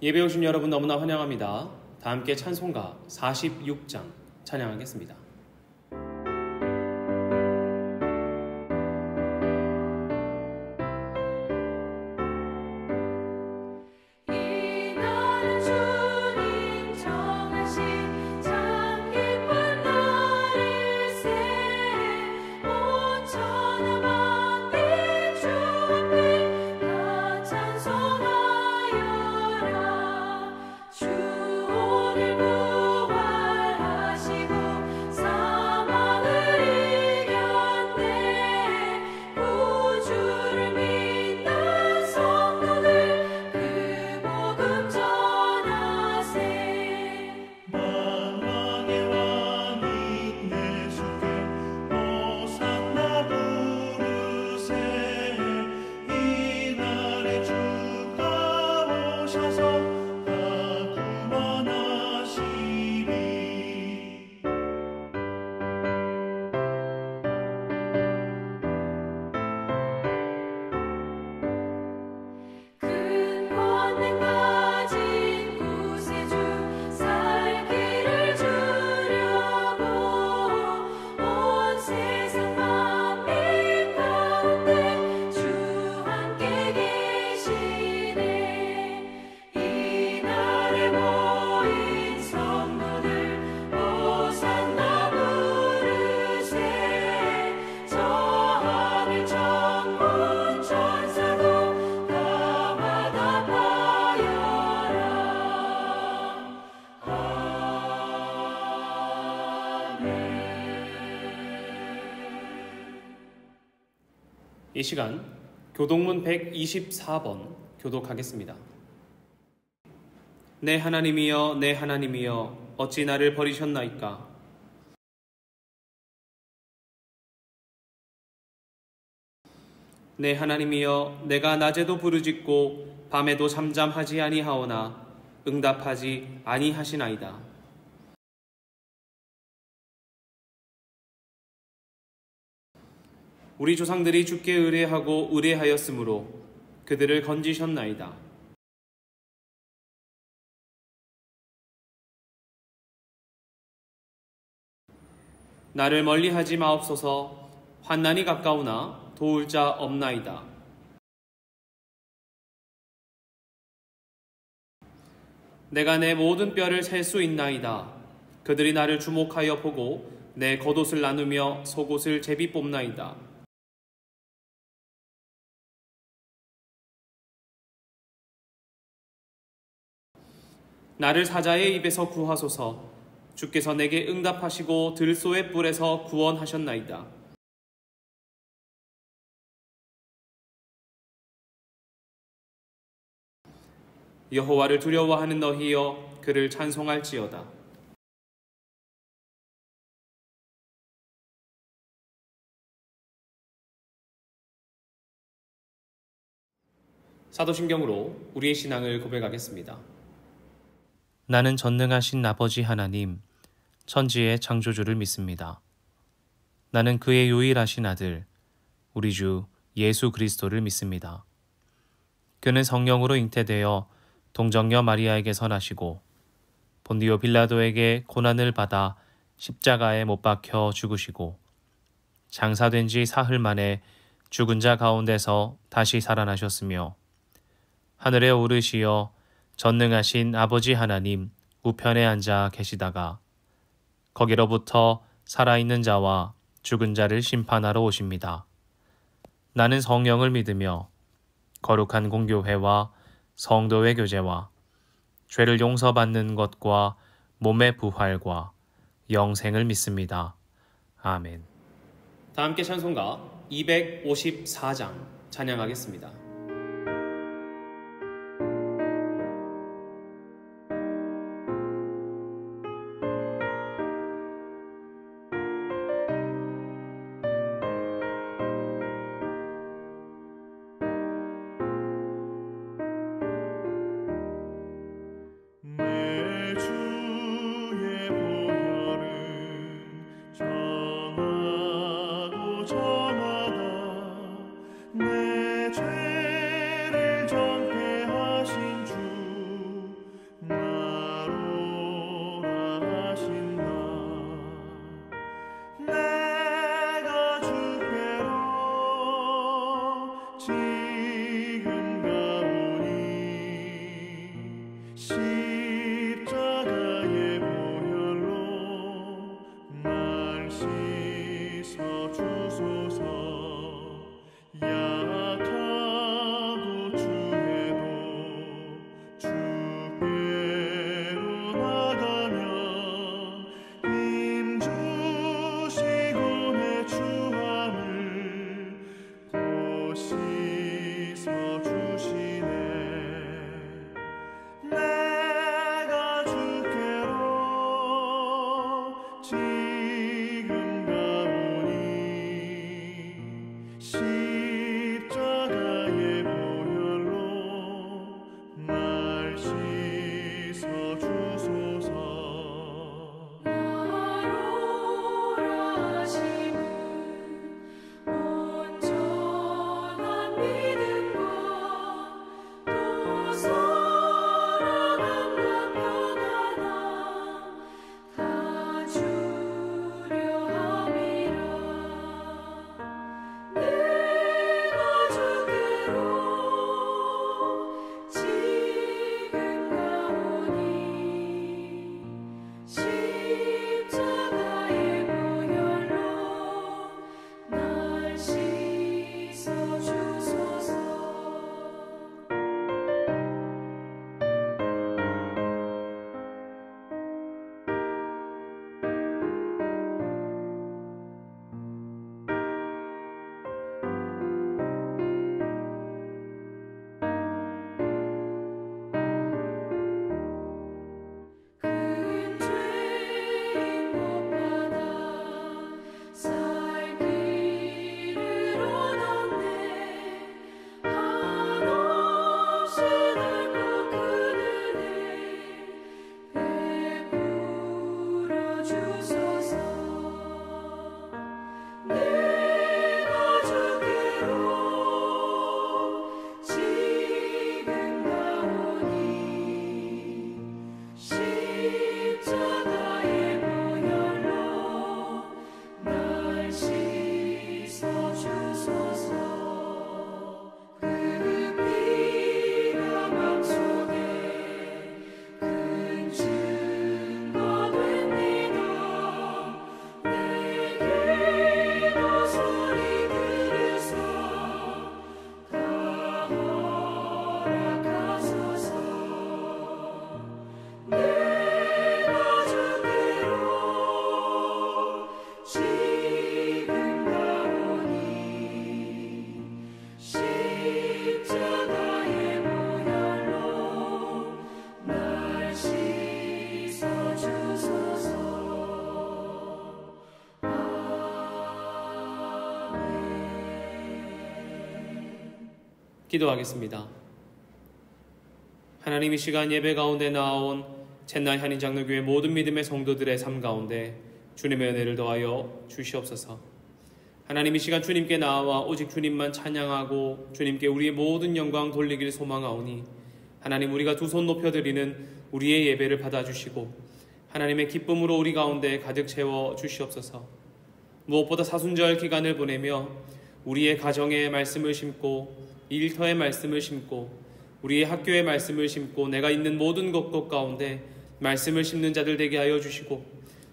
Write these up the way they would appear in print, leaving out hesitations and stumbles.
예배 오신 여러분 너무나 환영합니다. 다 함께 찬송가 46장 찬양하겠습니다. 이 시간 교독문 124번 교독하겠습니다. 내 하나님이여 내 하나님이여 어찌 나를 버리셨나이까. 내 하나님이여 내가 낮에도 부르짖고 밤에도 잠잠하지 아니하오나 응답하지 아니하시나이다. 우리 조상들이 주께 의뢰하고 의뢰하였으므로 그들을 건지셨나이다. 나를 멀리하지 마옵소서. 환난이 가까우나 도울 자 없나이다. 내가 내 모든 뼈를 셀 수 있나이다. 그들이 나를 주목하여 보고 내 겉옷을 나누며 속옷을 제비 뽑나이다. 나를 사자의 입에서 구하소서. 주께서 내게 응답하시고 들소의 뿔에서 구원하셨나이다. 여호와를 두려워하는 너희여 그를 찬송할지어다. 사도신경으로 우리의 신앙을 고백하겠습니다. 나는 전능하신 아버지 하나님, 천지의 창조주를 믿습니다. 나는 그의 유일하신 아들, 우리 주 예수 그리스도를 믿습니다. 그는 성령으로 잉태되어 동정녀 마리아에게서 나시고 본디오 빌라도에게 고난을 받아 십자가에 못 박혀 죽으시고 장사된 지 사흘 만에 죽은 자 가운데서 다시 살아나셨으며 하늘에 오르시어 전능하신 아버지 하나님 우편에 앉아 계시다가 거기로부터 살아있는 자와 죽은 자를 심판하러 오십니다. 나는 성령을 믿으며 거룩한 공교회와 성도의 교제와 죄를 용서받는 것과 몸의 부활과 영생을 믿습니다. 아멘. 다 함께 찬송가 254장 찬양하겠습니다. 기도하겠습니다. 하나님, 이 시간 예배 가운데 나온 젠나이 한인장로교회 모든 믿음의 성도들의 삶 가운데 주님의 은혜를 더하여 주시옵소서. 하나님, 이 시간 주님께 나와 오직 주님만 찬양하고 주님께 우리의 모든 영광 돌리기를 소망하오니 하나님, 우리가 두 손 높여드리는 우리의 예배를 받아주시고 하나님의 기쁨으로 우리 가운데 가득 채워 주시옵소서. 무엇보다 사순절 기간을 보내며 우리의 가정에 말씀을 심고 일터에 말씀을 심고 우리의 학교에 말씀을 심고 내가 있는 모든 곳 가운데 말씀을 심는 자들 되게 하여 주시고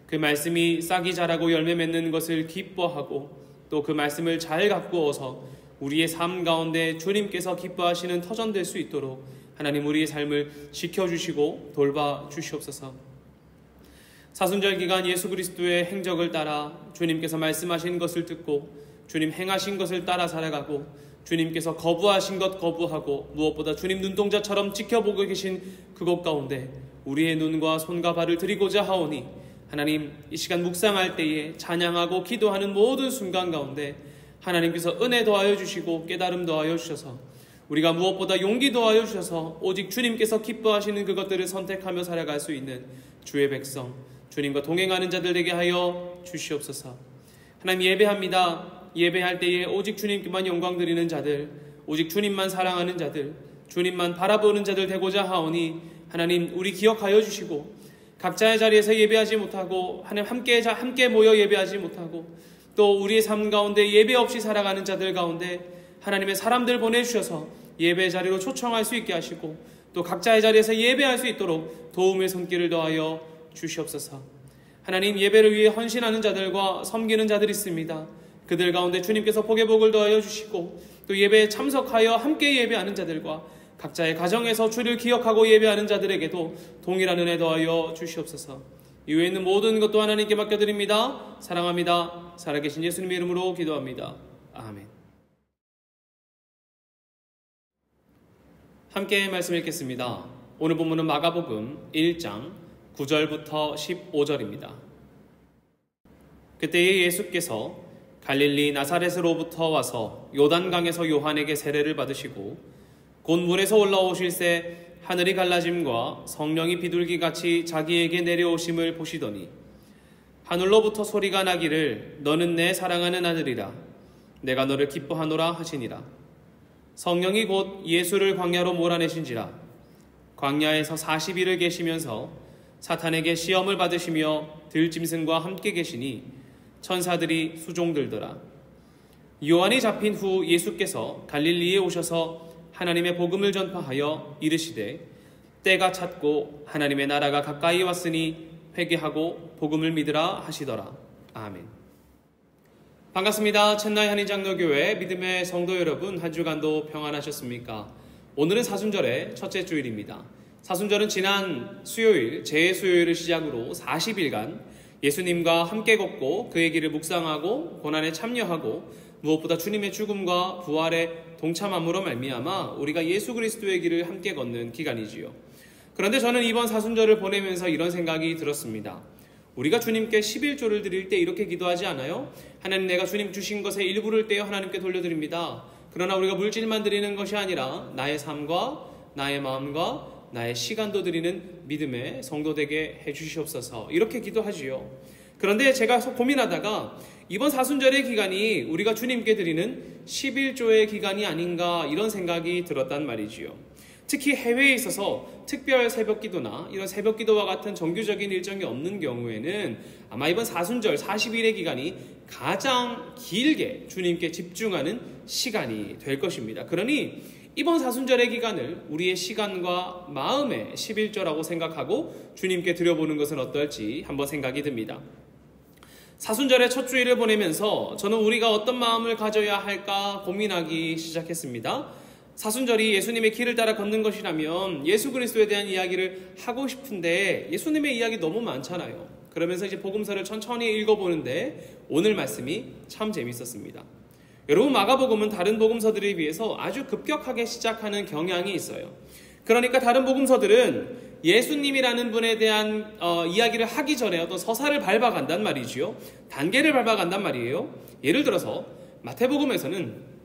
그 말씀이 싹이 자라고 열매 맺는 것을 기뻐하고 또 그 말씀을 잘 가꾸어서 우리의 삶 가운데 주님께서 기뻐하시는 터전 될 수 있도록 하나님, 우리의 삶을 지켜주시고 돌봐 주시옵소서. 사순절 기간 예수 그리스도의 행적을 따라 주님께서 말씀하신 것을 듣고 주님 행하신 것을 따라 살아가고 주님께서 거부하신 것 거부하고 무엇보다 주님 눈동자처럼 지켜보고 계신 그곳 가운데 우리의 눈과 손과 발을 드리고자 하오니 하나님, 이 시간 묵상할 때에 찬양하고 기도하는 모든 순간 가운데 하나님께서 은혜 더하여 주시고 깨달음 더하여 주셔서 우리가 무엇보다 용기 더하여 주셔서 오직 주님께서 기뻐하시는 그것들을 선택하며 살아갈 수 있는 주의 백성, 주님과 동행하는 자들 되게 하여 주시옵소서. 하나님, 예배합니다. 예배할 때에 오직 주님께만 영광 드리는 자들, 오직 주님만 사랑하는 자들, 주님만 바라보는 자들 되고자 하오니 하나님, 우리 기억하여 주시고 각자의 자리에서 예배하지 못하고 하나님 함께 모여 예배하지 못하고 또 우리의 삶 가운데 예배 없이 살아가는 자들 가운데 하나님의 사람들 보내주셔서 예배 자리로 초청할 수 있게 하시고 또 각자의 자리에서 예배할 수 있도록 도움의 손길을 더하여 주시옵소서. 하나님, 예배를 위해 헌신하는 자들과 섬기는 자들이 있습니다. 그들 가운데 주님께서 복의 복을 더하여 주시고 또 예배에 참석하여 함께 예배하는 자들과 각자의 가정에서 주를 기억하고 예배하는 자들에게도 동일한 은혜 더하여 주시옵소서. 이외에 있는 모든 것도 하나님께 맡겨드립니다. 사랑합니다. 살아계신 예수님의 이름으로 기도합니다. 아멘. 함께 말씀 읽겠습니다. 오늘 본문은 마가복음 1장 9절부터 15절입니다. 그때에 예수께서 갈릴리 나사렛으로부터 와서 요단강에서 요한에게 세례를 받으시고 곧 물에서 올라오실새 하늘이 갈라짐과 성령이 비둘기같이 자기에게 내려오심을 보시더니 하늘로부터 소리가 나기를 너는 내 사랑하는 아들이라 내가 너를 기뻐하노라 하시니라. 성령이 곧 예수를 광야로 몰아내신지라. 광야에서 40일을 계시면서 사탄에게 시험을 받으시며 들짐승과 함께 계시니 천사들이 수종들더라. 요한이 잡힌 후 예수께서 갈릴리에 오셔서 하나님의 복음을 전파하여 이르시되 때가 찼고 하나님의 나라가 가까이 왔으니 회개하고 복음을 믿으라 하시더라. 아멘. 반갑습니다. 첸나이 한인장로교회 믿음의 성도 여러분, 한 주간도 평안하셨습니까? 오늘은 사순절의 첫째 주일입니다. 사순절은 지난 수요일, 제 수요일을 시작으로 40일간 예수님과 함께 걷고 그의 길을 묵상하고 고난에 참여하고 무엇보다 주님의 죽음과 부활에 동참함으로 말미암아 우리가 예수 그리스도의 길을 함께 걷는 기간이지요. 그런데 저는 이번 사순절을 보내면서 이런 생각이 들었습니다. 우리가 주님께 11조를 드릴 때 이렇게 기도하지 않아요? 하나님, 내가 주님 주신 것의 일부를 떼어 하나님께 돌려드립니다. 그러나 우리가 물질만 드리는 것이 아니라 나의 삶과 나의 마음과 나의 시간도 드리는 믿음의 성도 되게 해주시옵소서, 이렇게 기도하지요. 그런데 제가 고민하다가 이번 사순절의 기간이 우리가 주님께 드리는 11조의 기간이 아닌가 이런 생각이 들었단 말이지요. 특히 해외에 있어서 특별 새벽기도나 이런 새벽기도와 같은 정규적인 일정이 없는 경우에는 아마 이번 사순절 40일의 기간이 가장 길게 주님께 집중하는 시간이 될 것입니다. 그러니 이번 사순절의 기간을 우리의 시간과 마음의 11조라고 생각하고 주님께 드려보는 것은 어떨지 한번 생각이 듭니다. 사순절의 첫 주일을 보내면서 저는 우리가 어떤 마음을 가져야 할까 고민하기 시작했습니다. 사순절이 예수님의 길을 따라 걷는 것이라면 예수 그리스도에 대한 이야기를 하고 싶은데 예수님의 이야기 너무 많잖아요. 그러면서 이제 복음서를 천천히 읽어보는데 오늘 말씀이 참 재밌었습니다. 여러분, 마가복음은 다른 복음서들에 비해서 아주 급격하게 시작하는 경향이 있어요. 그러니까 다른 복음서들은 예수님이라는 분에 대한 이야기를 하기 전에 어떤 서사를 밟아간단 말이지요. 단계를 밟아간단 말이에요. 예를 들어서 마태복음에서는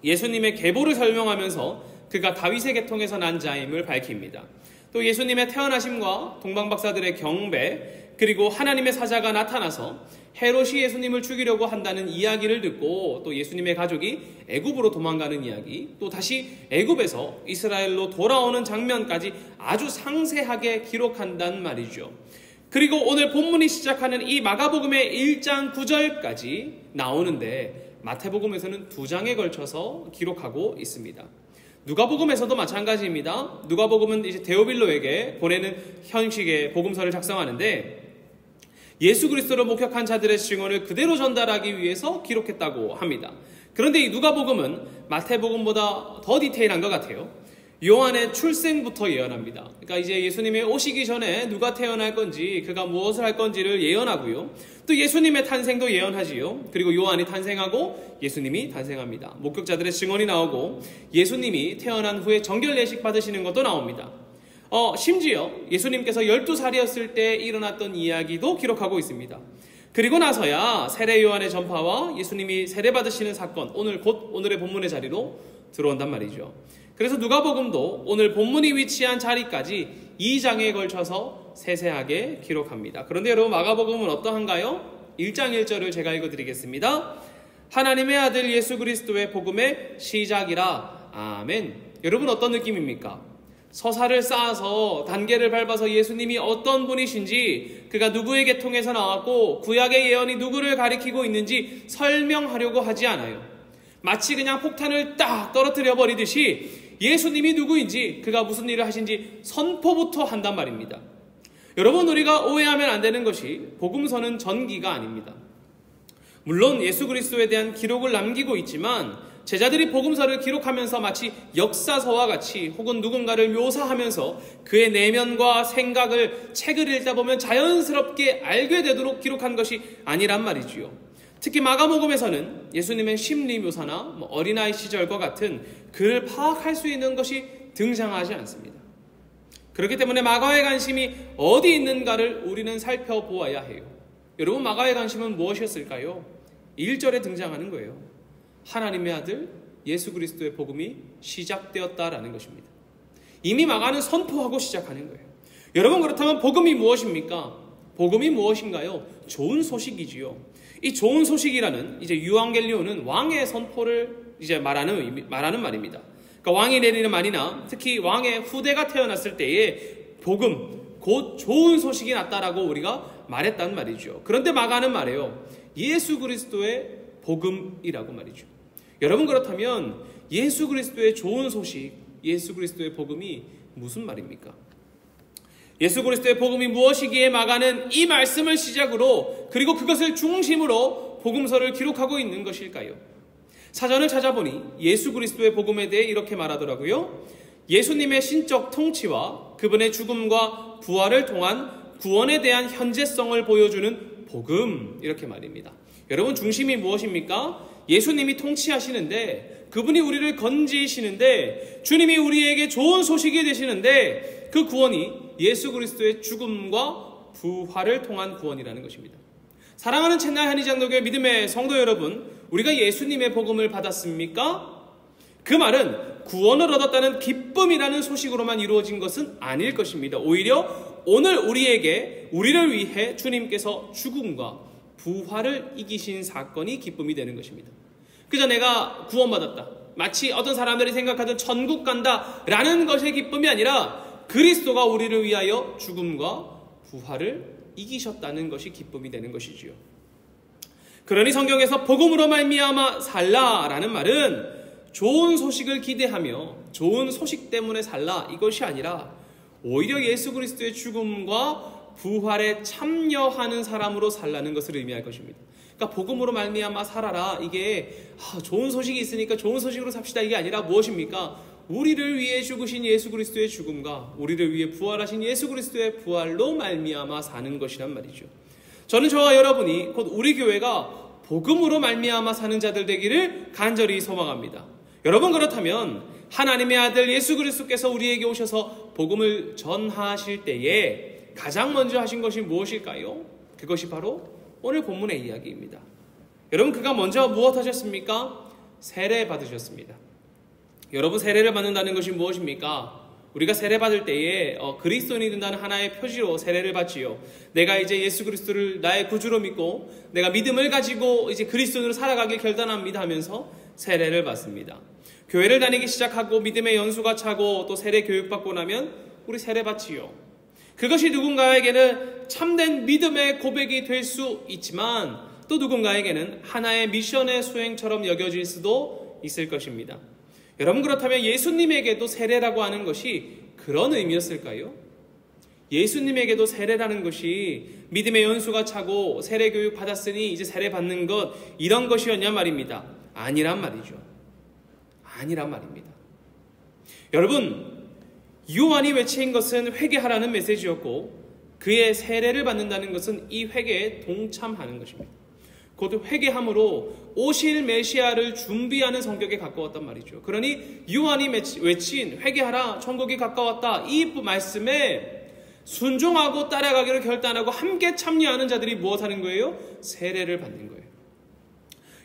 예수님의 계보를 설명하면서 그가 다윗의 계통에서 난 자임을 밝힙니다. 또 예수님의 태어나심과 동방박사들의 경배, 그리고 하나님의 사자가 나타나서 헤롯이 예수님을 죽이려고 한다는 이야기를 듣고 또 예수님의 가족이 애굽으로 도망가는 이야기, 또 다시 애굽에서 이스라엘로 돌아오는 장면까지 아주 상세하게 기록한단 말이죠. 그리고 오늘 본문이 시작하는 이 마가복음의 1장 9절까지 나오는데 마태복음에서는 2장에 걸쳐서 기록하고 있습니다. 누가복음에서도 마찬가지입니다. 누가복음은 이제 데오빌로에게 보내는 형식의 복음서를 작성하는데 예수 그리스도를 목격한 자들의 증언을 그대로 전달하기 위해서 기록했다고 합니다. 그런데 이 누가복음은 마태복음보다 더 디테일한 것 같아요. 요한의 출생부터 예언합니다. 그러니까 이제 예수님이 오시기 전에 누가 태어날 건지, 그가 무엇을 할 건지를 예언하고요. 또 예수님의 탄생도 예언하지요. 그리고 요한이 탄생하고 예수님이 탄생합니다. 목격자들의 증언이 나오고 예수님이 태어난 후에 정결 예식 받으시는 것도 나옵니다. 심지어 예수님께서 12살이었을 때 일어났던 이야기도 기록하고 있습니다. 그리고 나서야 세례 요한의 전파와 예수님이 세례 받으시는 사건, 오늘의 본문의 자리로 들어온단 말이죠. 그래서 누가복음도 오늘 본문이 위치한 자리까지 2장에 걸쳐서 세세하게 기록합니다. 그런데 여러분, 마가복음은 어떠한가요? 1장 1절을 제가 읽어드리겠습니다. 하나님의 아들 예수 그리스도의 복음의 시작이라. 아멘. 여러분, 어떤 느낌입니까? 서사를 쌓아서 단계를 밟아서 예수님이 어떤 분이신지, 그가 누구의 계통에서 나왔고 구약의 예언이 누구를 가리키고 있는지 설명하려고 하지 않아요. 마치 그냥 폭탄을 딱 떨어뜨려 버리듯이 예수님이 누구인지, 그가 무슨 일을 하신지 선포부터 한단 말입니다. 여러분, 우리가 오해하면 안 되는 것이 복음서는 전기가 아닙니다. 물론 예수 그리스도에 대한 기록을 남기고 있지만 제자들이 복음서를 기록하면서 마치 역사서와 같이 혹은 누군가를 묘사하면서 그의 내면과 생각을 책을 읽다 보면 자연스럽게 알게 되도록 기록한 것이 아니란 말이지요. 특히 마가복음에서는 예수님의 심리 묘사나 어린아이 시절과 같은 그를 파악할 수 있는 것이 등장하지 않습니다. 그렇기 때문에 마가의 관심이 어디 있는가를 우리는 살펴보아야 해요. 여러분, 마가의 관심은 무엇이었을까요? 1절에 등장하는 거예요. 하나님의 아들 예수 그리스도의 복음이 시작되었다라는 것입니다. 이미 마가는 선포하고 시작하는 거예요. 여러분, 그렇다면 복음이 무엇입니까? 복음이 무엇인가요? 좋은 소식이지요. 이 좋은 소식이라는 이제 유앙겔리온은 왕의 선포를 이제 말하는 말입니다. 그러니까 왕이 내리는 말이나 특히 왕의 후대가 태어났을 때에 복음, 곧 좋은 소식이 났다라고 우리가 말했단 말이죠. 그런데 마가는 말해요. 예수 그리스도의 복음이라고 말이죠. 여러분, 그렇다면 예수 그리스도의 좋은 소식, 예수 그리스도의 복음이 무슨 말입니까? 예수 그리스도의 복음이 무엇이기에 마가는 이 말씀을 시작으로 그리고 그것을 중심으로 복음서를 기록하고 있는 것일까요? 사전을 찾아보니 예수 그리스도의 복음에 대해 이렇게 말하더라고요. 예수님의 신적 통치와 그분의 죽음과 부활을 통한 구원에 대한 현재성을 보여주는 복음, 이렇게 말입니다. 여러분, 중심이 무엇입니까? 예수님이 통치하시는데, 그분이 우리를 건지시는데, 주님이 우리에게 좋은 소식이 되시는데, 그 구원이 예수 그리스도의 죽음과 부활을 통한 구원이라는 것입니다. 사랑하는 첸나이 한의장로교회 믿음의 성도 여러분, 우리가 예수님의 복음을 받았습니까? 그 말은 구원을 얻었다는 기쁨이라는 소식으로만 이루어진 것은 아닐 것입니다. 오히려 오늘 우리를 위해 주님께서 죽음과 부활을 이기신 사건이 기쁨이 되는 것입니다. 그저 내가 구원받았다, 마치 어떤 사람들이 생각하던 천국 간다 라는 것의 기쁨이 아니라 그리스도가 우리를 위하여 죽음과 부활을 이기셨다는 것이 기쁨이 되는 것이지요. 그러니 성경에서 복음으로 말미암아 살라라는 말은 좋은 소식을 기대하며 좋은 소식 때문에 살라, 이것이 아니라 오히려 예수 그리스도의 죽음과 부활에 참여하는 사람으로 살라는 것을 의미할 것입니다. 그러니까 복음으로 말미암아 살아라, 이게 좋은 소식이 있으니까 좋은 소식으로 삽시다, 이게 아니라 무엇입니까? 우리를 위해 죽으신 예수 그리스도의 죽음과 우리를 위해 부활하신 예수 그리스도의 부활로 말미암아 사는 것이란 말이죠. 저는 저와 여러분이 곧 우리 교회가 복음으로 말미암아 사는 자들 되기를 간절히 소망합니다. 여러분, 그렇다면 하나님의 아들 예수 그리스도께서 우리에게 오셔서 복음을 전하실 때에 가장 먼저 하신 것이 무엇일까요? 그것이 바로 오늘 본문의 이야기입니다. 여러분, 그가 먼저 무엇 하셨습니까? 세례 받으셨습니다. 여러분, 세례를 받는다는 것이 무엇입니까? 우리가 세례 받을 때에 그리스도인이 된다는 하나의 표지로 세례를 받지요. 내가 이제 예수 그리스도를 나의 구주로 믿고 내가 믿음을 가지고 이제 그리스도인으로 살아가길 결단합니다 하면서 세례를 받습니다. 교회를 다니기 시작하고 믿음의 연수가 차고 또 세례 교육받고 나면 우리 세례 받지요. 그것이 누군가에게는 참된 믿음의 고백이 될 수 있지만 또 누군가에게는 하나의 미션의 수행처럼 여겨질 수도 있을 것입니다. 여러분, 그렇다면 예수님에게도 세례라고 하는 것이 그런 의미였을까요? 예수님에게도 세례라는 것이 믿음의 연수가 차고 세례 교육 받았으니 이제 세례 받는 것, 이런 것이었냐 말입니다. 아니란 말이죠. 아니란 말입니다. 여러분, 요한이 외친 것은 회개하라는 메시지였고 그의 세례를 받는다는 것은 이 회개에 동참하는 것입니다. 곧 회개함으로 오실 메시아를 준비하는 성격에 가까웠단 말이죠. 그러니 요한이 외친 회개하라, 천국이 가까웠다, 이 말씀에 순종하고 따라가기를 결단하고 함께 참여하는 자들이 무엇하는 거예요? 세례를 받는 거예요.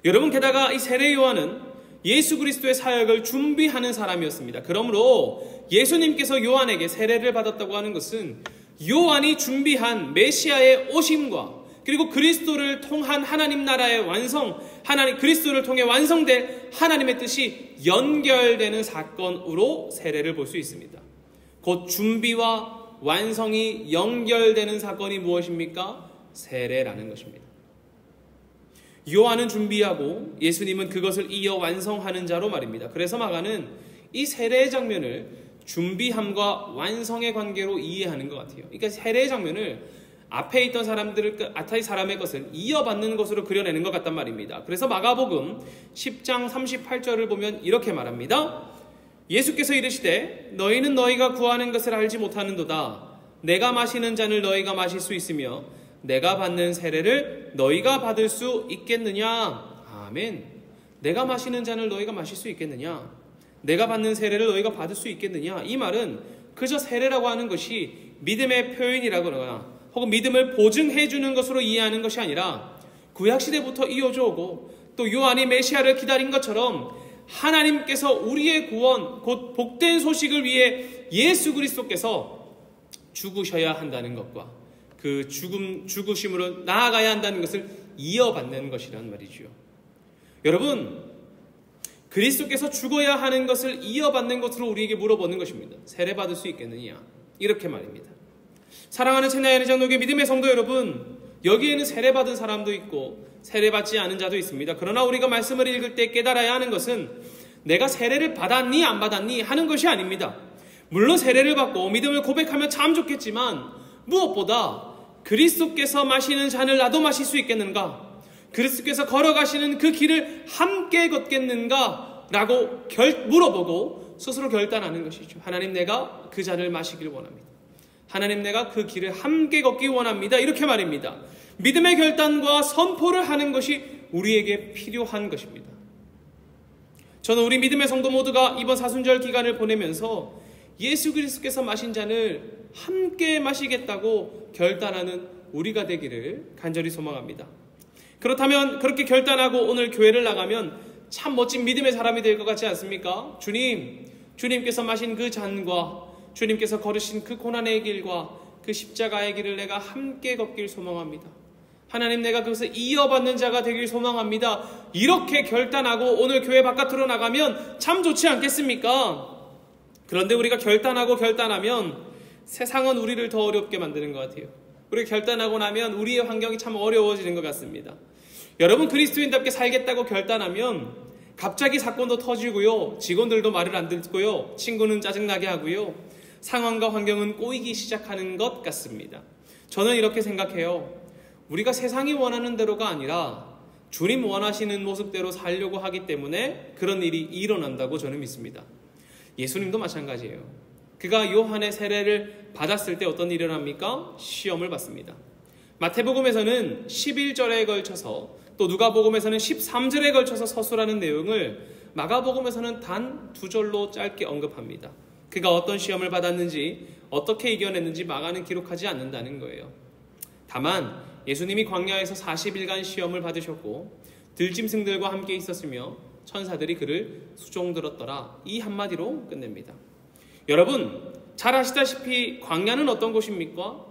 여러분, 게다가 이 세례 요한은 예수 그리스도의 사역을 준비하는 사람이었습니다. 그러므로 예수님께서 요한에게 세례를 받았다고 하는 것은 요한이 준비한 메시아의 오심과 그리고 그리스도를 통한 하나님 나라의 완성, 그리스도를 통해 완성될 하나님의 뜻이 연결되는 사건으로 세례를 볼 수 있습니다. 곧 준비와 완성이 연결되는 사건이 무엇입니까? 세례라는 것입니다. 요한은 준비하고 예수님은 그것을 이어 완성하는 자로 말입니다. 그래서 마가는 이 세례의 장면을 준비함과 완성의 관계로 이해하는 것 같아요. 그러니까 세례의 장면을 앞에 있던 앞에 사람의 것을 이어받는 것으로 그려내는 것 같단 말입니다. 그래서 마가복음 10장 38절을 보면 이렇게 말합니다. 예수께서 이르시되 너희는 너희가 구하는 것을 알지 못하는도다. 내가 마시는 잔을 너희가 마실 수 있으며 내가 받는 세례를 너희가 받을 수 있겠느냐. 아멘. 내가 마시는 잔을 너희가 마실 수 있겠느냐. 내가 받는 세례를 너희가 받을 수 있겠느냐. 이 말은 그저 세례라고 하는 것이 믿음의 표현이라거나 혹은 믿음을 보증해 주는 것으로 이해하는 것이 아니라 구약시대부터 이어져 오고 또 요한이 메시아를 기다린 것처럼 하나님께서 우리의 구원 곧 복된 소식을 위해 예수 그리스도께서 죽으셔야 한다는 것과 그 죽으심으로 나아가야 한다는 것을 이어받는 것이란 말이죠. 여러분, 그리스도께서 죽어야 하는 것을 이어받는 것으로 우리에게 물어보는 것입니다. 세례받을 수 있겠느냐? 이렇게 말입니다. 사랑하는 채나이의 장로교회 믿음의 성도 여러분, 여기에는 세례받은 사람도 있고 세례받지 않은 자도 있습니다. 그러나 우리가 말씀을 읽을 때 깨달아야 하는 것은 내가 세례를 받았니 안 받았니 하는 것이 아닙니다. 물론 세례를 받고 믿음을 고백하면 참 좋겠지만 무엇보다 그리스도께서 마시는 잔을 나도 마실 수 있겠는가? 그리스도께서 걸어가시는 그 길을 함께 걷겠는가? 라고 물어보고 스스로 결단하는 것이죠. 하나님, 내가 그 잔을 마시길 원합니다. 하나님, 내가 그 길을 함께 걷기 원합니다. 이렇게 말입니다. 믿음의 결단과 선포를 하는 것이 우리에게 필요한 것입니다. 저는 우리 믿음의 성도 모두가 이번 사순절 기간을 보내면서 예수 그리스도께서 마신 잔을 함께 마시겠다고 결단하는 우리가 되기를 간절히 소망합니다. 그렇다면 그렇게 결단하고 오늘 교회를 나가면 참 멋진 믿음의 사람이 될 것 같지 않습니까? 주님께서 마신 그 잔과 주님께서 걸으신 그 고난의 길과 그 십자가의 길을 내가 함께 걷길 소망합니다. 하나님, 내가 그것을 이어받는 자가 되길 소망합니다. 이렇게 결단하고 오늘 교회 바깥으로 나가면 참 좋지 않겠습니까? 그런데 우리가 결단하면 세상은 우리를 더 어렵게 만드는 것 같아요. 우리가 결단하고 나면 우리의 환경이 참 어려워지는 것 같습니다. 여러분, 그리스도인답게 살겠다고 결단하면 갑자기 사건도 터지고요. 직원들도 말을 안 듣고요. 친구는 짜증나게 하고요. 상황과 환경은 꼬이기 시작하는 것 같습니다. 저는 이렇게 생각해요. 우리가 세상이 원하는 대로가 아니라 주님 원하시는 모습대로 살려고 하기 때문에 그런 일이 일어난다고 저는 믿습니다. 예수님도 마찬가지예요. 그가 요한의 세례를 받았을 때 어떤 일이 일어납니까? 시험을 받습니다. 마태복음에서는 11절에 걸쳐서 또 누가복음에서는 13절에 걸쳐서 서술하는 내용을 마가복음에서는 단 2절로 짧게 언급합니다. 그가 어떤 시험을 받았는지 어떻게 이겨냈는지 마가는 기록하지 않는다는 거예요. 다만 예수님이 광야에서 40일간 시험을 받으셨고 들짐승들과 함께 있었으며 천사들이 그를 수종들었더라. 이 한마디로 끝냅니다. 여러분, 잘 아시다시피 광야는 어떤 곳입니까?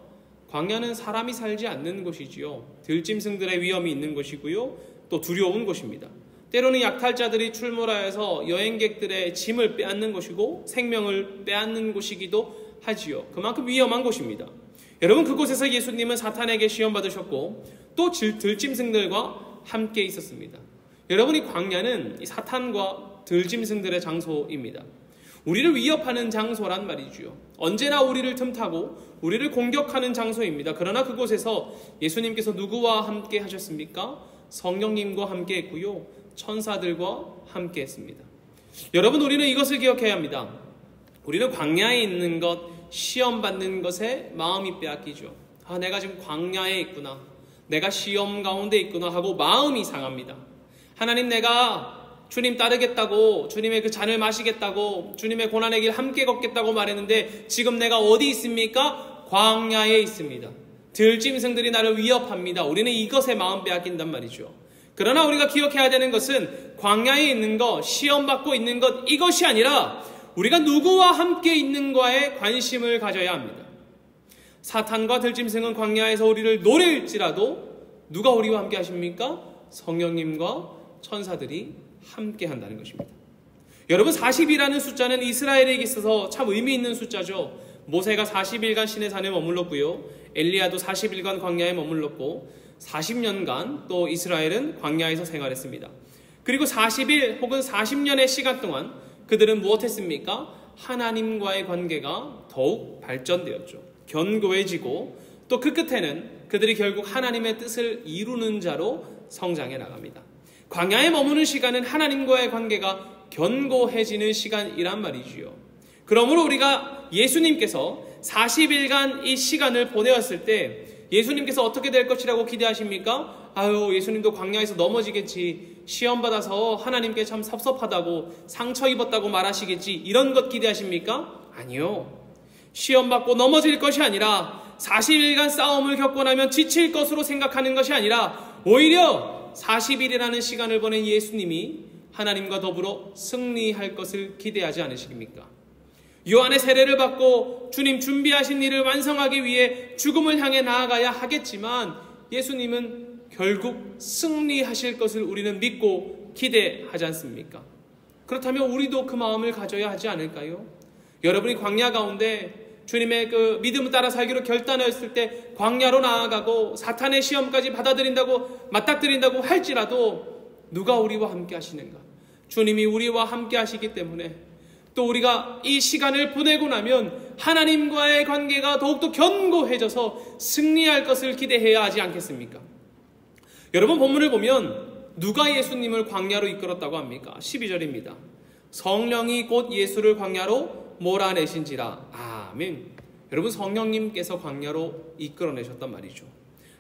광야는 사람이 살지 않는 곳이지요. 들짐승들의 위험이 있는 곳이고요. 또 두려운 곳입니다. 때로는 약탈자들이 출몰하여서 여행객들의 짐을 빼앗는 곳이고 생명을 빼앗는 곳이기도 하지요. 그만큼 위험한 곳입니다. 여러분, 그곳에서 예수님은 사탄에게 시험받으셨고 또 들짐승들과 함께 있었습니다. 여러분, 이 광야는 이 사탄과 들짐승들의 장소입니다. 우리를 위협하는 장소란 말이죠. 언제나 우리를 틈타고 우리를 공격하는 장소입니다. 그러나 그곳에서 예수님께서 누구와 함께 하셨습니까? 성령님과 함께 했고요. 천사들과 함께 했습니다. 여러분, 우리는 이것을 기억해야 합니다. 우리는 광야에 있는 것, 시험 받는 것에 마음이 빼앗기죠. 내가 지금 광야에 있구나. 내가 시험 가운데 있구나 하고 마음이 상합니다. 하나님, 내가 주님 따르겠다고, 주님의 그 잔을 마시겠다고, 주님의 고난의 길 함께 걷겠다고 말했는데 지금 내가 어디 있습니까? 광야에 있습니다. 들짐승들이 나를 위협합니다. 우리는 이것에 마음 빼앗긴단 말이죠. 그러나 우리가 기억해야 되는 것은 광야에 있는 것, 시험받고 있는 것, 이것이 아니라 우리가 누구와 함께 있는가에 관심을 가져야 합니다. 사탄과 들짐승은 광야에서 우리를 노릴지라도 누가 우리와 함께 하십니까? 성령님과 천사들이 함께 한다는 것입니다. 여러분 40이라는 숫자는 이스라엘에게 있어서 참 의미 있는 숫자죠. 모세가 40일간 시내 산에 머물렀고요. 엘리야도 40일간 광야에 머물렀고 40년간 또 이스라엘은 광야에서 생활했습니다. 그리고 40일 혹은 40년의 시간 동안 그들은 무엇했습니까? 하나님과의 관계가 더욱 발전되었죠. 견고해지고 또 그 끝에는 그들이 결국 하나님의 뜻을 이루는 자로 성장해 나갑니다. 광야에 머무는 시간은 하나님과의 관계가 견고해지는 시간이란 말이지요. 그러므로 우리가 예수님께서 40일간 이 시간을 보내었을 때 예수님께서 어떻게 될 것이라고 기대하십니까? 아유, 예수님도 광야에서 넘어지겠지, 시험 받아서 하나님께 참 섭섭하다고 상처 입었다고 말하시겠지, 이런 것 기대하십니까? 아니요. 시험 받고 넘어질 것이 아니라 40일간 싸움을 겪고 나면 지칠 것으로 생각하는 것이 아니라 오히려 40일이라는 시간을 보낸 예수님이 하나님과 더불어 승리할 것을 기대하지 않으십니까? 요한의 세례를 받고 주님 준비하신 일을 완성하기 위해 죽음을 향해 나아가야 하겠지만 예수님은 결국 승리하실 것을 우리는 믿고 기대하지 않습니까? 그렇다면 우리도 그 마음을 가져야 하지 않을까요? 여러분이 광야 가운데 주님의 그 믿음을 따라 살기로 결단했을 때 광야로 나아가고 사탄의 시험까지 받아들인다고 맞닥뜨린다고 할지라도 누가 우리와 함께 하시는가? 주님이 우리와 함께 하시기 때문에 또 우리가 이 시간을 보내고 나면 하나님과의 관계가 더욱더 견고해져서 승리할 것을 기대해야 하지 않겠습니까? 여러분, 본문을 보면 누가 예수님을 광야로 이끌었다고 합니까? 12절입니다. 성령이 곧 예수를 광야로 몰아내신지라. 아멘. 여러분, 성령님께서 광야로 이끌어내셨단 말이죠.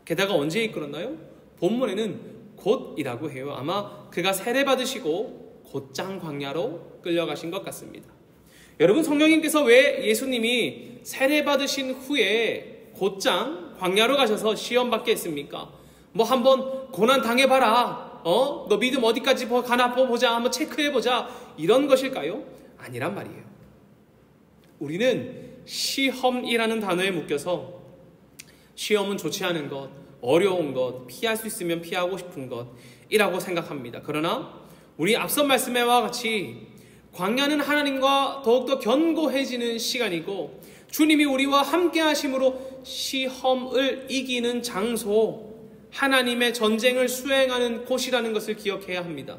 게다가 언제 이끌었나요? 본문에는 곧이라고 해요. 아마 그가 세례받으시고 곧장 광야로 끌려가신 것 같습니다. 여러분, 성령님께서 왜 예수님이 세례받으신 후에 곧장 광야로 가셔서 시험 받게 했습니까? 뭐 한번 고난 당해봐라, 너 믿음 어디까지 가나 보자, 한번 체크해보자, 이런 것일까요? 아니란 말이에요. 우리는 시험이라는 단어에 묶여서 시험은 좋지 않은 것, 어려운 것, 피할 수 있으면 피하고 싶은 것이라고 생각합니다. 그러나 우리 앞선 말씀에와 같이 광야는 하나님과 더욱더 견고해지는 시간이고 주님이 우리와 함께 하심으로 시험을 이기는 장소, 하나님의 전쟁을 수행하는 곳이라는 것을 기억해야 합니다.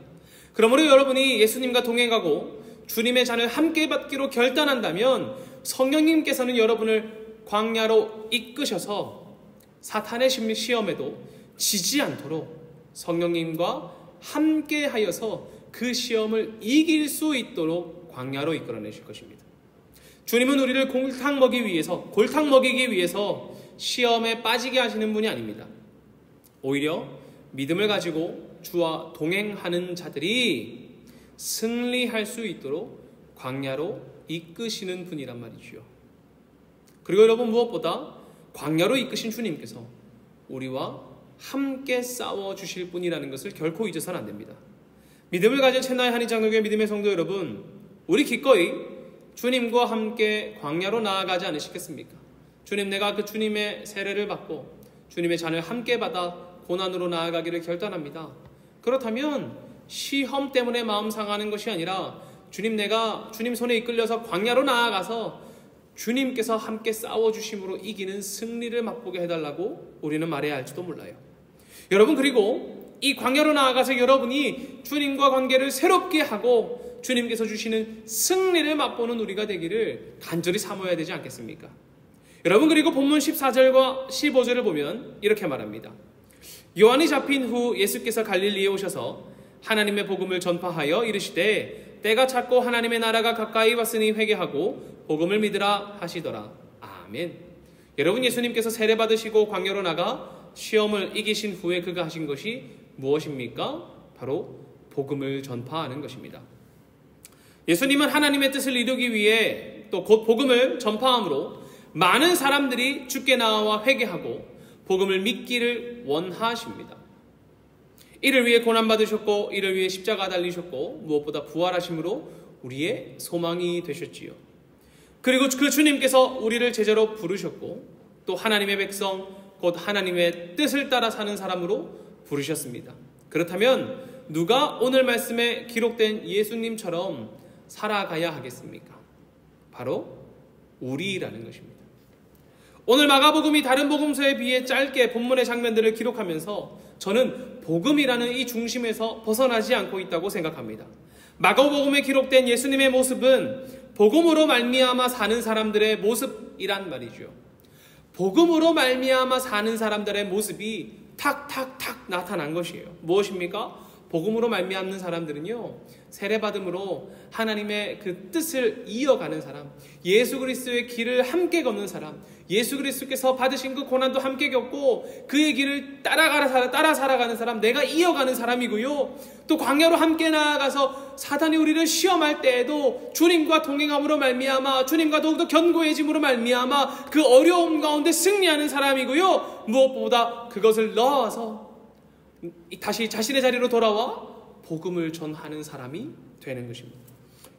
그러므로 여러분이 예수님과 동행하고 주님의 잔을 함께 받기로 결단한다면 성령님께서는 여러분을 광야로 이끄셔서 사탄의 시험에도 지지 않도록 성령님과 함께 하여서 그 시험을 이길 수 있도록 광야로 이끌어내실 것입니다. 주님은 우리를 골탕 먹이기 위해서 시험에 빠지게 하시는 분이 아닙니다. 오히려 믿음을 가지고 주와 동행하는 자들이 승리할 수 있도록 광야로 이끄시는 분이란 말이죠. 그리고 여러분, 무엇보다 광야로 이끄신 주님께서 우리와 함께 싸워주실 분이라는 것을 결코 잊어서는 안 됩니다. 믿음을 가진 채나의 한인장로교회 믿음의 성도 여러분, 우리 기꺼이 주님과 함께 광야로 나아가지 않으시겠습니까? 주님, 내가 그 주님의 세례를 받고 주님의 잔을 함께 받아 고난으로 나아가기를 결단합니다. 그렇다면 시험 때문에 마음 상하는 것이 아니라 주님, 내가 주님 손에 이끌려서 광야로 나아가서 주님께서 함께 싸워주심으로 이기는 승리를 맛보게 해달라고 우리는 말해야 할지도 몰라요. 여러분, 그리고 이 광야로 나아가서 여러분이 주님과 관계를 새롭게 하고 주님께서 주시는 승리를 맛보는 우리가 되기를 간절히 사모해야 되지 않겠습니까? 여러분, 그리고 본문 14절과 15절을 보면 이렇게 말합니다. 요한이 잡힌 후 예수께서 갈릴리에 오셔서 하나님의 복음을 전파하여 이르시되 때가 찼고 하나님의 나라가 가까이 왔으니 회개하고 복음을 믿으라 하시더라. 아멘. 여러분, 예수님께서 세례 받으시고 광야로 나가 시험을 이기신 후에 그가 하신 것이 무엇입니까? 바로 복음을 전파하는 것입니다. 예수님은 하나님의 뜻을 이루기 위해 또 곧 복음을 전파함으로 많은 사람들이 주께 나와 회개하고 복음을 믿기를 원하십니다. 이를 위해 고난받으셨고 이를 위해 십자가 달리셨고 무엇보다 부활하심으로 우리의 소망이 되셨지요. 그리고 그 주님께서 우리를 제자로 부르셨고 또 하나님의 백성 곧 하나님의 뜻을 따라 사는 사람으로 부르셨습니다. 그렇다면 누가 오늘 말씀에 기록된 예수님처럼 살아가야 하겠습니까? 바로 우리라는 것입니다. 오늘 마가복음이 다른 복음서에 비해 짧게 본문의 장면들을 기록하면서 저는 복음이라는 이 중심에서 벗어나지 않고 있다고 생각합니다. 마가복음에 기록된 예수님의 모습은 복음으로 말미암아 사는 사람들의 모습이란 말이죠. 복음으로 말미암아 사는 사람들의 모습이 탁탁탁 나타난 것이에요. 무엇입니까? 복음으로 말미암는 사람들은요, 세례받음으로 하나님의 그 뜻을 이어가는 사람, 예수 그리스도의 길을 함께 걷는 사람, 예수 그리스도께서 받으신 그 고난도 함께 겪고 그의 길을 따라 살아가는 사람, 내가 이어가는 사람이고요. 또 광야로 함께 나아가서 사단이 우리를 시험할 때에도 주님과 동행함으로 말미암아, 주님과 더욱더 견고해짐으로 말미암아 그 어려움 가운데 승리하는 사람이고요. 무엇보다 그것을 넣어서 다시 자신의 자리로 돌아와 복음을 전하는 사람이 되는 것입니다.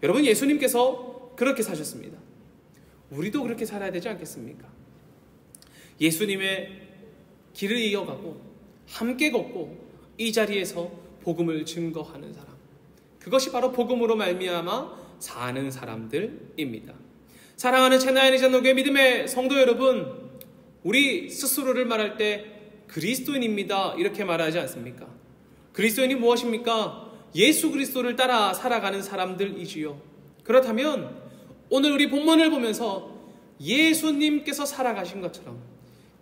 여러분, 예수님께서 그렇게 사셨습니다. 우리도 그렇게 살아야 되지 않겠습니까? 예수님의 길을 이어가고 함께 걷고 이 자리에서 복음을 증거하는 사람, 그것이 바로 복음으로 말미암아 사는 사람들입니다. 사랑하는 채나이니 장로교회 믿음의 성도 여러분, 우리 스스로를 말할 때 그리스도인입니다 이렇게 말하지 않습니까? 그리스도인이 무엇입니까? 예수 그리스도를 따라 살아가는 사람들이지요. 그렇다면 오늘 우리 본문을 보면서 예수님께서 살아가신 것처럼,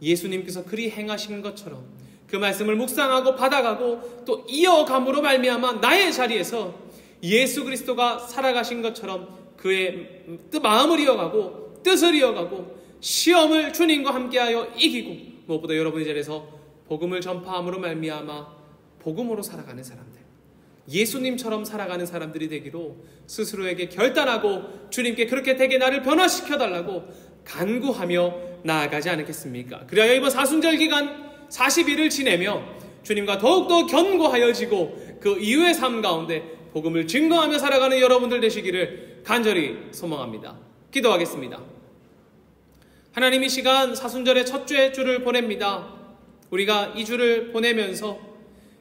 예수님께서 그리 행하신 것처럼 그 말씀을 묵상하고 받아가고 또 이어감으로 말미암아 나의 자리에서 예수 그리스도가 살아가신 것처럼 그의 마음을 이어가고 뜻을 이어가고 시험을 주님과 함께하여 이기고, 무엇보다 여러분의 자리에서 복음을 전파함으로 말미암아 복음으로 살아가는 사람들, 예수님처럼 살아가는 사람들이 되기로 스스로에게 결단하고 주님께 그렇게 되게 나를 변화시켜달라고 간구하며 나아가지 않겠습니까? 그래야 이번 사순절 기간 40일을 지내며 주님과 더욱더 견고하여지고 그 이후의 삶 가운데 복음을 증거하며 살아가는 여러분들 되시기를 간절히 소망합니다. 기도하겠습니다. 하나님, 이 시간 사순절의 첫째 주를 보냅니다. 우리가 이 주를 보내면서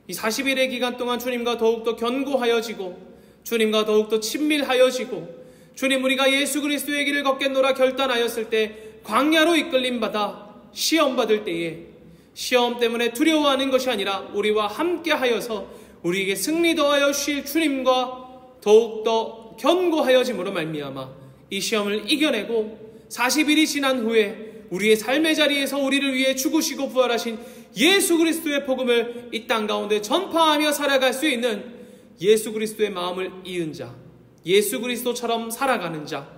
이 40일의 기간 동안 주님과 더욱더 견고하여지고 주님과 더욱더 친밀하여지고, 주님, 우리가 예수 그리스도의 길을 걷겠노라 결단하였을 때 광야로 이끌림 받아 시험 받을 때에 시험 때문에 두려워하는 것이 아니라 우리와 함께 하여서 우리에게 승리 더하여 주실 주님과 더욱더 견고하여짐으로 말미암아 이 시험을 이겨내고 40일이 지난 후에 우리의 삶의 자리에서 우리를 위해 죽으시고 부활하신 예수 그리스도의 복음을 이 땅 가운데 전파하며 살아갈 수 있는 예수 그리스도의 마음을 이은 자, 예수 그리스도처럼 살아가는 자,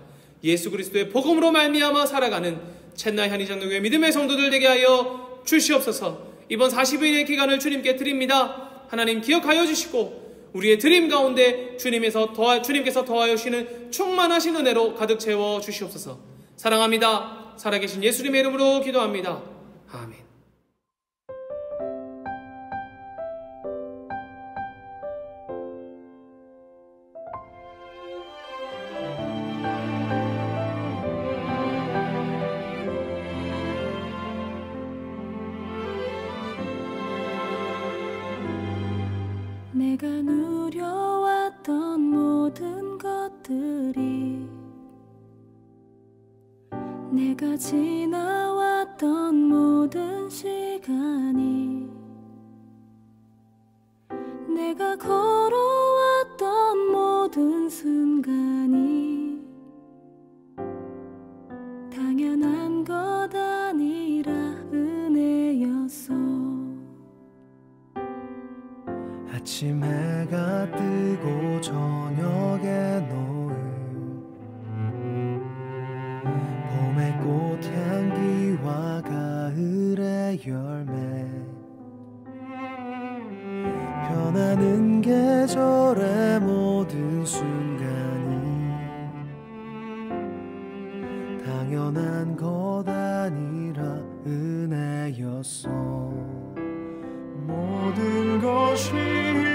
예수 그리스도의 복음으로 말미암아 살아가는 첸나이 한인 장로교회 믿음의 성도들 되게 하여 주시옵소서. 이번 40일의 기간을 주님께 드립니다. 하나님, 기억하여 주시고 우리의 드림 가운데 주님께서 더하여 주시는 충만하신 은혜로 가득 채워 주시옵소서. 사랑합니다. 살아계신 예수님의 이름으로 기도합니다. 아멘. 내가 누려왔던 모든 것들이, 내가 지나왔던 모든 시간이, 내가 걸어왔던 모든 순간이 당연한 것 아니라 은혜였어. 아침 해가 뜨고 저녁에 노을, 봄의 꽃향기와 가을의 열매, 변하는 계절의 모든 순간이 당연한 것 아니라 은혜였어. 모든 것이 은혜,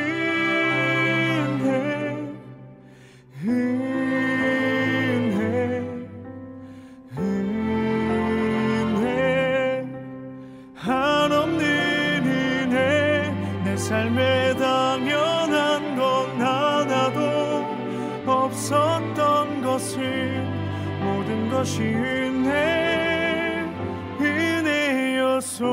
한없는 은혜, 내 삶에 당연한 건 하나도 없어. 없었던 것은 모든 것이 은혜였소.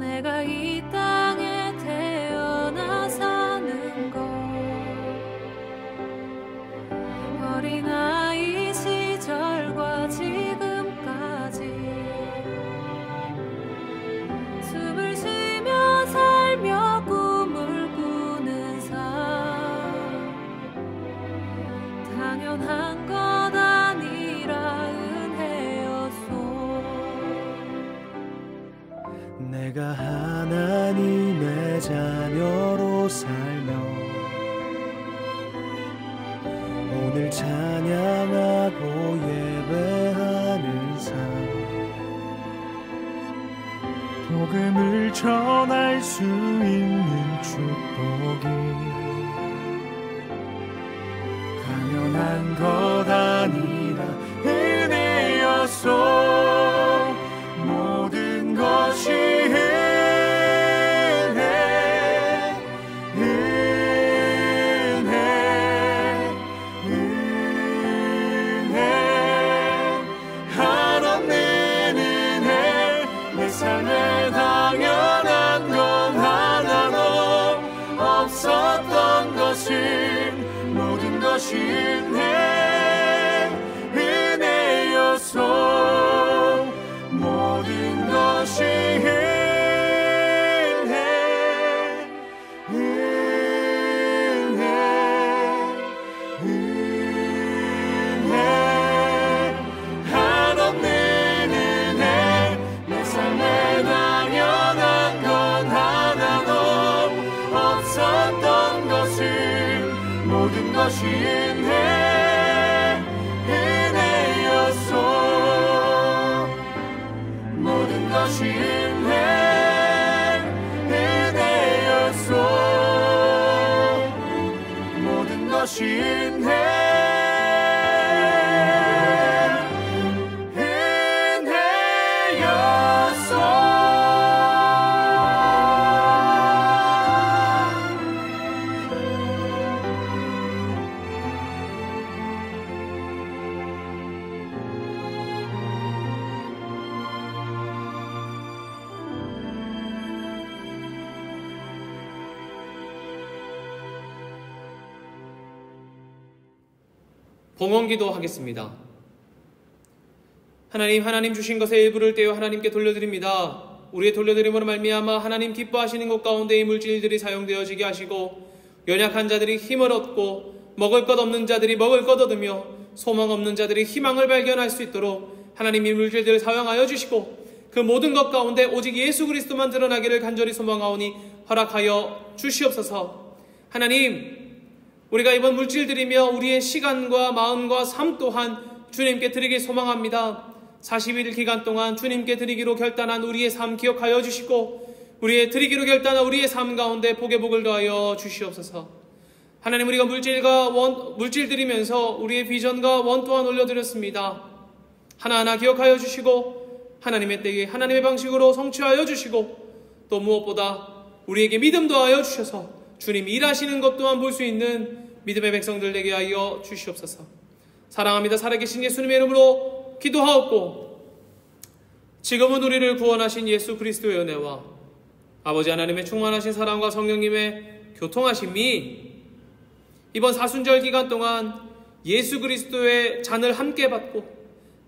내가 이 땅에 태어나 사는 것, 어린아이 시절과 지금까지 숨을 쉬며 살며 꿈을 꾸는 삶, 당연한 것 아니라 내가 하나님의 자녀로 살며 오늘 찬양하고 예배하는 삶, 복음을 전할 수 있는 축복이 당연한 것 아니라 은혜였소. 모든 것이 한없는 은혜, 내 삶에 당연한 건 하나도 없었던 것은 모든 것이 은혜였소. 모든 것이 한없는 은혜, 내 삶에 당연한 건 하나도 없었던 것은 모든 것이 은혜였소. 모든 것이 은혜였소. 모든 것이 은혜였소. 봉헌기도 하겠습니다. 하나님 주신 것의 일부를 떼어 하나님께 돌려드립니다. 우리의 돌려드림으로 말미암아 하나님 기뻐하시는 것 가운데 이 물질들이 사용되어지게 하시고, 연약한 자들이 힘을 얻고 먹을 것 없는 자들이 먹을 것 얻으며 소망 없는 자들이 희망을 발견할 수 있도록 하나님 이 물질들을 사용하여 주시고, 그 모든 것 가운데 오직 예수 그리스도만 드러나기를 간절히 소망하오니 허락하여 주시옵소서. 하나님, 우리가 이번 물질들이며 우리의 시간과 마음과 삶 또한 주님께 드리길 소망합니다. 40일 기간 동안 주님께 드리기로 결단한 우리의 삶 기억하여 주시고, 우리의 드리기로 결단한 우리의 삶 가운데 복의 복을 더하여 주시옵소서. 하나님, 우리가 물질 드리면서 우리의 비전과 원 또한 올려드렸습니다. 하나하나 기억하여 주시고 하나님의 때에 하나님의 방식으로 성취하여 주시고, 또 무엇보다 우리에게 믿음 더하여 주셔서 주님 일하시는 것 또한 볼 수 있는 믿음의 백성들 되게 하여 주시옵소서. 사랑합니다. 살아계신 예수님의 이름으로 기도하옵고, 지금은 우리를 구원하신 예수 그리스도의 은혜와 아버지 하나님의 충만하신 사랑과 성령님의 교통하심이 이번 사순절 기간 동안 예수 그리스도의 잔을 함께 받고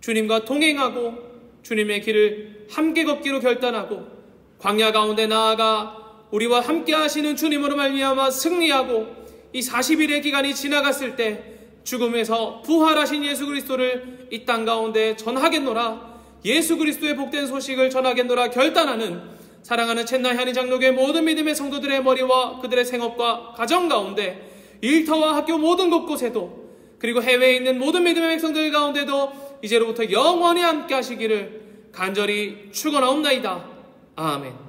주님과 동행하고 주님의 길을 함께 걷기로 결단하고, 광야 가운데 나아가 우리와 함께 하시는 주님으로 말미암아 승리하고, 이 40일의 기간이 지나갔을 때 죽음에서 부활하신 예수 그리스도를 이 땅 가운데 전하겠노라, 예수 그리스도의 복된 소식을 전하겠노라 결단하는 사랑하는 첸나이 한인 장로교회 모든 믿음의 성도들의 머리와 그들의 생업과 가정 가운데 일터와 학교 모든 곳곳에도 그리고 해외에 있는 모든 믿음의 백성들 가운데도 이제로부터 영원히 함께 하시기를 간절히 축원하옵나이다. 아멘.